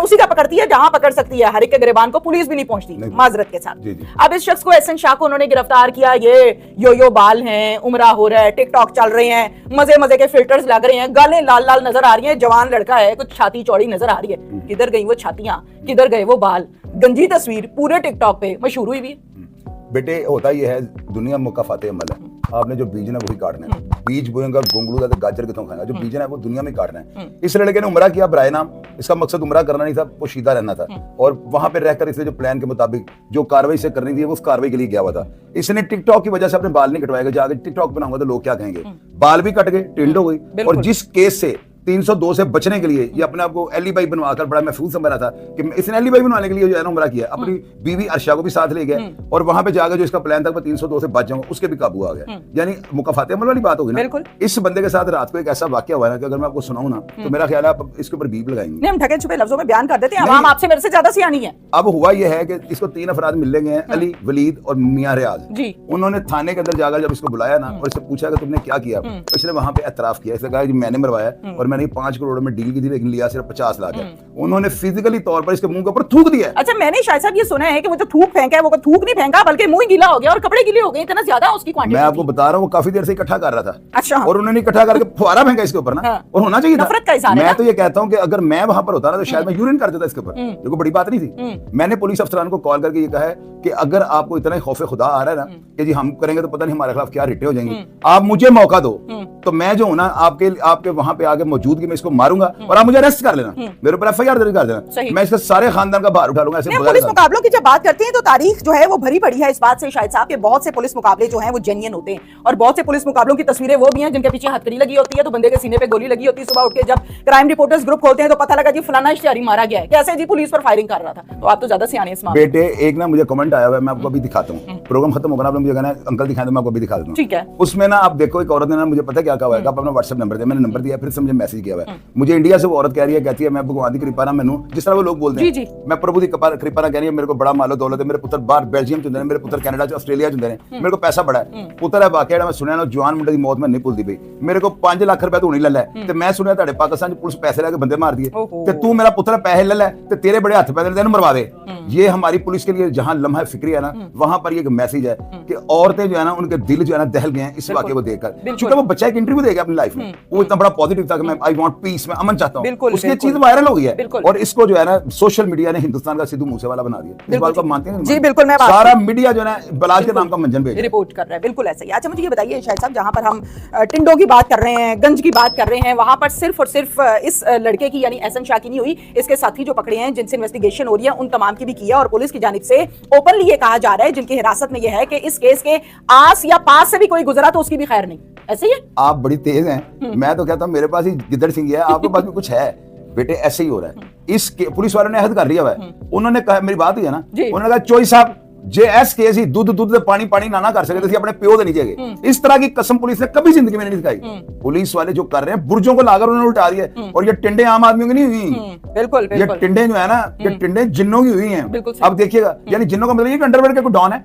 उसी का पकड़ती है जहां पकड़ सकती है, हर एक के गिरबान को पुलिस भी नहीं पहुंचती माजरत के साथ। अब इस शख्स को एहसन शाह को उन्होंने गिरफ्तार किया, ये यो बाल हैं, उम्रा हो रहा है, टिकटॉक चल रहे हैं, मजे मजे के फिल्टर्स लग रहे हैं, गालें लाल लाल नजर आ रही हैं, जवान लड़का है, कुछ छाती चौड़ी नजर आ रही है। किधर गई वो छातियां, किधर गए वो बाल? गंजी तस्वीर पूरे टिकटॉक पे मशहूर हुई भी। बेटे होता ये है, दुनिया मुकाफाते अमल है। आपने जो बीज ना वही काटना है। बीज बोएगा गोंगलू तो गाजर कितों खाएगा, जो बीज है वो दुनिया में काटना है। इस लड़के ने उमरा किया बराए नाम, इसका मकसद उमरा करना नहीं था, पोशीदा रहना था। और वहां पे रहकर इसने जो प्लान के मुताबिक जो कार्रवाई से करनी थी वो उस कार्रवाई के लिए गया हुआ था। इसने टिकटॉक की वजह से अपने बाल नहीं कटवाएगा, जाकर टिकटॉक बनाऊंगा तो लोग क्या कहेंगे। बाल भी कट गए, टिंड हो गई। और जिस केस से 302 से बचने के लिए ये अपने आप को एलिबाई बनवाकर बड़ा महफूज समझ रहा था कि इसने एलिबाई बनवाने के लिए जो है ना उमरा किया, अपनी बीवी अर्शा को भी साथ ले गया और वहां पे जाकर जो इसका प्लान था मैं 302 से बच जाऊंगा, उसके भी काबू आ गया। यानी मुकाफाते अमल वाली बात होगी ना। इस बंदे के साथ रात को एक ऐसा वाकया हुआ ना कि अगर मैं आपको सुनाऊं ना तो मेरा ख्याल है आप इसके ऊपर बीप लगाएंगे। हम ढके छुपे लफ्जों में बयान कर देते हैं, आवाम आपसे मेरे से ज्यादा सियानी है। अब हुआ यह है कि इसको 3 अफराद मिलने गए हैं, अली, वलीद और मियां रियाज। उन्होंने थाने के अंदर जाकर जब इसको बुलाया ना और इससे पूछा कि तुमने क्या किया, तो इसने वहां पे एतराफ किया। इसने कहा कि मैंने मरवाया और मैंने 5 करोड़ में डील की थी, लेकिन लिया सिर्फ 50 लाख है। उन्होंने फिजिकली तौर पर इसके मुंह के ऊपर थूक दिया। अच्छा, मैंने शायद साहब ये सुना है कि वो जो थूक फेंका है वो थूक नहीं फेंका बल्कि मुंह गीला हो गया और कपड़े गीले हो गए, इतना ज्यादा उसकी क्वांटिटी। मैं आपको बता रहा हूँ वो काफी देर से इकट्ठा कर रहा था। अच्छा। और उन्होंने इकट्ठा करके फुहारा फेंका इसके ऊपर ना, और होना चाहिए था। मैं तो ये कहता हूँ कि अगर मैं वहां पर होता ना तो शायद मैं यूरिन कर देता इसके ऊपर, जो कोई बड़ी बात नहीं थी। मैंने पुलिस अफसरान को कॉल करके ये कहा है कि अगर आपको इतना खौफ खुदा आ रहा है ना कि जी हम करेंगे तो पता नहीं हमारे खिलाफ क्या रिटे हो जाएंगे, आप मुझे मौका दो तो मैं जो हूं ना आपके वहां पे आगे मौजूदगी में इसको मारूंगा और आप मुझे अरेस्ट कर लेना, मेरे ऊपर एफआईआर दर्ज कर देना, मैं इसके सारे खानदान का भार उठा लूंगा। ऐसे पुलिस मुकाबलों की जब बात करते हैं तो तारीख जो है वो भरी पड़ी है इस बात से शायद साहब के बहुत से पुलिस मुकाबले जो हैं वो जेन्युइन होते हैं और बहुत से पुलिस मुकाबलों की तस्वीरें वो भी हैं जिनके पीछे हथकड़ी लगी होती है, तो बंदे के सीने पे गोली लगी होती है। सुबह उठ के जब क्राइम रिपोर्टर्स ग्रुप खोलते हैं तो पता लगा जी फलाना इश्तिहारी मारा गया है, कैसे जी पुलिस पर फायरिंग कर रहा था। तो आप तो ज्यादा सियाने इस मामले। बेटे एक ना मुझे कमेंट आया हुआ है, मैं आपको अभी दिखाता हूँ। प्रोग्राम खत्म होगा ना, आप मुझे कहना अंकल दिखाएं तो मैं आपको अभी दिखा देता हूँ। ठीक है। उसमें ना आप देखो एक औरत ने ना मुझे पता क्या कहा है, आप अपना व्हाट्सएप नंबर दिया, मैंने नंबर दिया, फिर से मुझे मैसेज किया हुआ है। मुझे इंडिया से वो औरत कह रही है, कहती है मैं भगवान की कृपा ना मैनू, जिस तरह वो लोग बोलते हैं, मैं प्रभु की कृपा ना कह रही है, मेरे को बड़ा मालो दौलत है, मेरे पुत्र बाहर बेल्जियम चुंदे ने, मेरे पुत्र कनाडा च ऑस्ट्रेलिया चुंदे ने, मेरे को पैसा बड़ा है। पुत्र है वाकया मैं सुनया ना जवान मुंडे की मौत मैं नहीं भूलती पई, मेरे को 5 लाख रुपए तो नहीं ले लै ते मैं सुनया ਤੁਹਾਡੇ पाकिस्तान पुलिस पैसे लेके बंदे मार दिए ते तू मेरा पुत्र पैसे ले लै ते तेरे बड़े हाथ पैदल तेन मरवा दे। ये हमारी पुलिस के लिए जहां लम्हा फिक्री है ना वहां पर ये मैसेज है कि औरतें जो है ना उनके दिल जो है ना दहल गए हैं इस वाकये को देखकर। चूंकि वो बच्चा एक इंटरव्यू देगा अपनी लाइफ में, वो इतना बड़ा पॉजिटिव था कि मैं आई वांट पीस, मैं अमन चाहता हूं, उसकी चीज वायरल हो गई है और इसको जो है ना सोशल मीडिया ने हिंदुस्तान का सिद्धू मूसेवाला बना दिया। इस बात को मानते हैं? जी बिल्कुल, मैं सारा मीडिया जो है ना बलाज के नाम का मंजन भेज रिपोर्ट कर रहा है, बिल्कुल ऐसे ही। अच्छा मुझे ये बताइए शायद साहब, जहां पर हम टिंडों की बात कर रहे हैं, गंज की बात कर रहे हैं, वहां पर सिर्फ और सिर्फ इस लड़के की यानी एहसन शाह की नहीं हुई, इसके साथी जो पकड़े हैं जिनसे इन्वेस्टिगेशन हो रही है उन तमाम की भी किया और पुलिस की जानिब से ओपनली ये कहा जा रहा है जिनकी हिरासत में ये है कि इस केस के आस या पास से भी कोई गुजरा तो उसकी भी खैर नहीं। ऐसे ही है? आप बड़ी तेज हैं, मैं तो कहता हूं मेरे पास ही गिद्दड़ सिंह है, आपके पास भी कुछ है। बेटे ऐसे ही हो रहा है। इस पुलिस वालों ने अहद कर लिया है, उन्होंने कहा, मेरी बात हुई है ना, उन्होंने कहा चोई साहब जे एस केस ही दूध दूध पानी पानी ना कर सके तो अपने प्यो नहीं जाएंगे। इस तरह की कसम पुलिस ने कभी जिंदगी में नहीं दिखाई। पुलिस वाले जो कर रहे हैं बुर्जों को लाकर उन्होंने उल्टा दिया और ये टिंडे आम आदमियों की नहीं हुई। बिल्कुल ये टिंडे जो है ना ये टिंडे जिन्नों की हुई हैं। अब देखिएगा, यानी जिन्नों का मतलब ये अंडरवर्ल्ड के कोई डॉन है,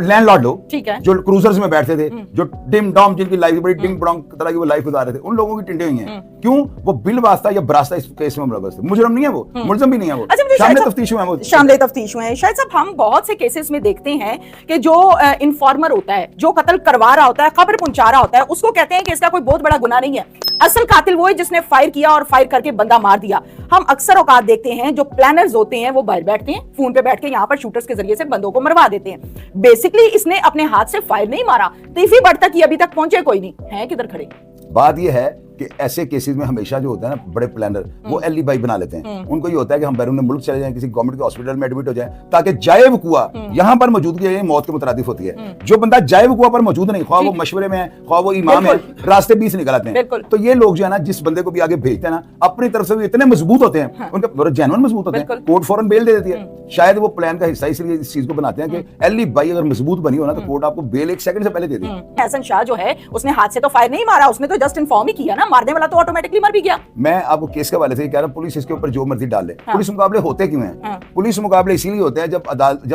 लैंडलॉर्ड लोग, ठीक है, जो क्रूजर्स में बैठते थे, जो डिम डॉम जिनकी लाइफ बड़ी डिंग डोंग तरह की वो लाइफ गुजार रहे थे, उन लोगों की टिंडे हुई हैं। क्यों? वो बिल वास्ता या बरास्ता इस केस में मुलव्वस थे। मुजरम नहीं है वो, मुलजम भी नहीं है वो, शामिल तफ्तीश हुए हैं, शामिल तफ्तीश हुए हैं। शायद साहब हम बहुत से केसेस में देखते हैं कि जो इन्फॉर्मर होता है, जो कत्ल करवा रहा होता है, खबर पहुंचा रहा होता है, उसको कहते हैं कि इसका कोई बहुत बड़ा गुनाह नहीं है। असल कातिल वो है जिसने फायर किया और फायर करके बंदा मार दिया। हम अक्सर औकात देखते हैं जो प्लानर्स होते हैं वो बाहर बैठते हैं, फोन पे बैठ के यहाँ पर शूटर्स के जरिए से बंदों को मरवा देते हैं। बेसिकली इसने अपने हाथ से फायर नहीं मारा, तीसरी बढ़ तक अभी तक पहुंचे कोई नहीं है, किधर खड़े। बात यह है कि ऐसे केसेस में हमेशा जो होता है ना बड़े प्लानर वो एलिबाई बना लेते हैं। उनको ये होता है कि हम बैरून मुल्क चले जाएं, किसी गवर्नमेंट के हॉस्पिटल में एडमिट हो जाएं, ताकि जाए वकुआ यहाँ पर मौजूदगी मौत के मुतरादिफ होती है। जो बंदा जाए वकुआ पर मौजूद नहीं, ख्वाह वो मशवरे में है, ख्वाह वो इमाम है, रास्ते बीच निकल आते हैं। तो ये लोग जो है ना जिस बंदे को भी आगे भेजते हैं ना अपनी तरफ से भी इतने मजबूत होते हैं, उनके जेन्युइन मजबूत होते हैं, कोर्ट फौरन बेल दे देती है। शायद वो प्लान का हिस्सा इसलिए इस चीज को बनाते हैं कि एलिबाई अगर मजबूत बनी हो ना तो कोर्ट आपको बेल 1 सेकंड से पहले दे दी। एहसन शाह जो है उसने हाथ से तो फायर नहीं मारा, उसने तो जस्ट इन्फॉर्म ही किया ना ना, मारने वाला तो ऑटोमेटिकली मर भी गया। मैं आपको केस के वाले से कह रहा हूँ, पुलिस इसके ऊपर जो मर्जी डाल ले। पुलिस मुकाबले होते क्यों हैं? पुलिस मुकाबले इसीलिए होते हैं जब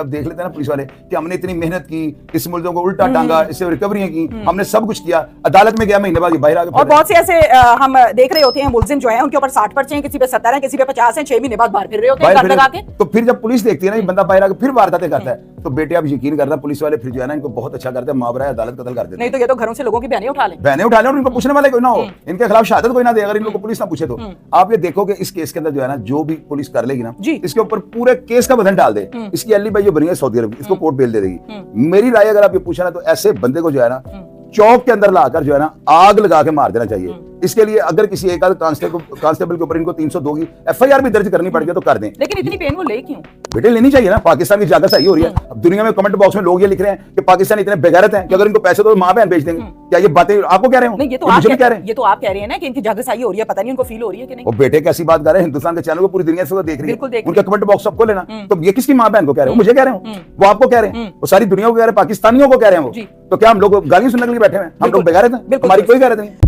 देख लेते हैं ना पुलिस वाले कि हमने इतनी मेहनत की, इस मुल्कों को उल्टा टांगा, इससे रिकवरियां की, हमने सब कुछ किया, अदालत में गया, महीने बाद बाहर आ गया। और बहुत से ऐसे हम देख रहे होते हैं मुलजिम जो है उनके ऊपर 60 पर्चे हैं, किसी पे 70 हैं, किसी पे 50 हैं, 6 महीने बाद बाहर फिर रहे होते हैं घर लगा के। तो फिर जब पुलिस देखती है ना ये बंदा बाहर आके फिर वारदातें करता है, तो बेटे आप यकीन करना पुलिस वाले फिर जो है ना इनको बहुत अच्छा करते हैं, मावरा अदालत कत्ल कर देते हैं। नहीं तो ये तो घरों से लोगों की बहनें उठा लें, बहनें उठा लें और इनको पूछने वाले कोई ना हो, इनके खिलाफ शहादत कोई ना दे, अगर इन लोगों को पुलिस ना पूछे तो। आप ये देखो कि इस केस के अंदर जो है ना जो भी पुलिस कर लेगी ना, इसके ऊपर पूरे केस का वजन डाल दे, इसकी अली भाई जो बनी है सऊदी अरब, इसको कोर्ट बेल दे देगी। मेरी राय अगर आप ये पूछना तो ऐसे बंदे को जो है ना चौक के अंदर लाकर जो है ना आग लगा के मार देना चाहिए। इसके लिए अगर किसी एक आध कांस्टेबल के ऊपर इनको 302 की एफआईआर भी दर्ज करनी पड़ेगी तो कर दें। लेकिन इतनी पेन वो ले क्यों? बेटे लेनी चाहिए ना, पाकिस्तान की जाकर सही हो रही है। अब दुनिया में कमेंट बॉक्स में लोग ये लिख रहे हैं कि पाकिस्तान इतने बेगैरत हैं कि अगर इनको पैसे दो मां बहन भेज देंगे। क्या ये बातें आपको कह रहे हो? नहीं, ये तो आप कह रहे हैं ना कि इनकी जागरसाई हो रही है, पता नहीं उनको फील हो रही है कि नहीं। वो बेटे कैसी बात कर रहे हैं, हिंदुस्तान के चैनल को पूरी दुनिया से देख रही है, उनका कमेंट बॉक्स सबको लेना। तो ये किसकी मां बहन को कह रहे हो? मुझे कह रहे हो, वो आपको कह रहे हैं, वो सारी दुनिया को कह रहे हैं, पाकिस्तानियों को कह रहे हैं। वो तो क्या हम लोग गालियां सुनने के लिए बैठे हैं? हम लोग बेगैरत हैं? हमारी कोई गैरत नहीं।